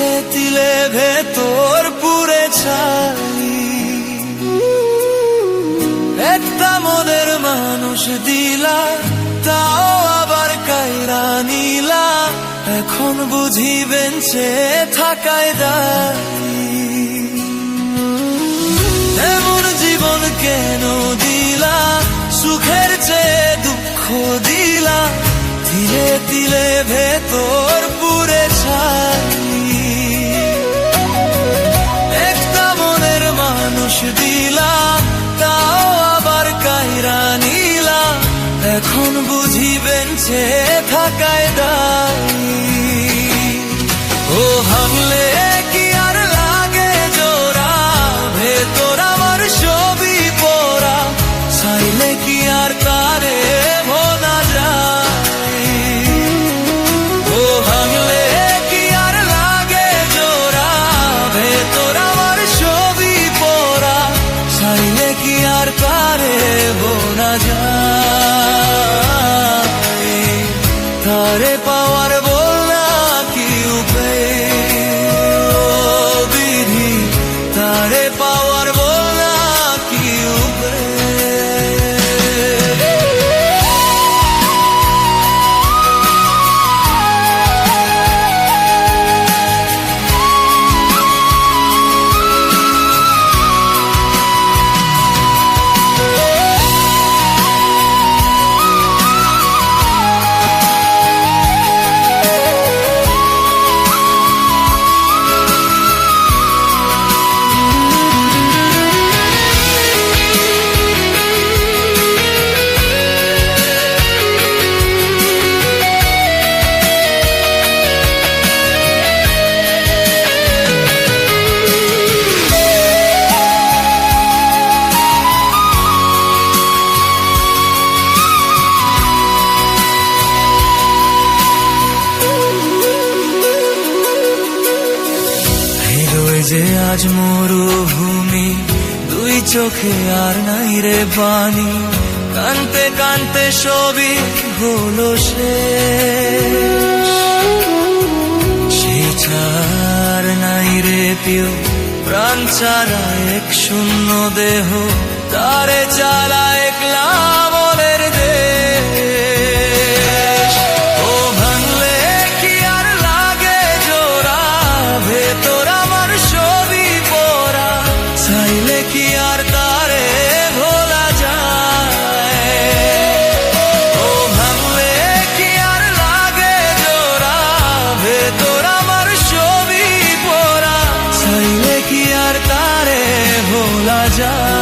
তিলে তিলে ভেতর পুরে ছাই। একটা মনের মানুষ দিলা, তাও আবার কাইরা নিলা। এখন বুঝি বেঞ্চে থাকায় দায়ী। এমন জীবন কেন দিলা, সুখের চেয়ে দুঃখ দিলা। তিলে তিলে ভেতর পুরে ছাই। একটা মনের মানুষ দিলা, তাও আবার কাইরা নিলা। এখন বুঝি বেঞ্চে থাকায় দায়ী। ও ভাঙলে কি আর লাগে জোড়া, ভেতর আমার ছবি পড়া। চাইলে কি আর তারে ভোলা যায়। ও ভাঙলে কি আর লাগে জোড়া, ভেতর আমার ছবি পড়া। চাইলে কি আর তারে ভোলা যায়। তারে পাওয়ার বলা কি উপায়, বিধি তারে পাওয়ার বলা কি উপায়। যে আজ মরুভূমি, দুই চোখে আর নাই রে পানি। কানতে কানতে সবই হলো শেষ। সেই ছাড় নাই রে প্রিয় প্রাণ ছাড়া এক শূন্য দেহ। তারে চালা একলা মনের দেশ। ও ভাঙলে কি আর লাগে জোড়া, ভেতর আমার ছবি পড়া। চাইলে কি আর তারে ভোলা যায়। ও ভাঙলে কি আর লাগে জোড়া, ভেতর আমার ছবি পড়া। চাইলে কি আর তারে ভোলা যায়।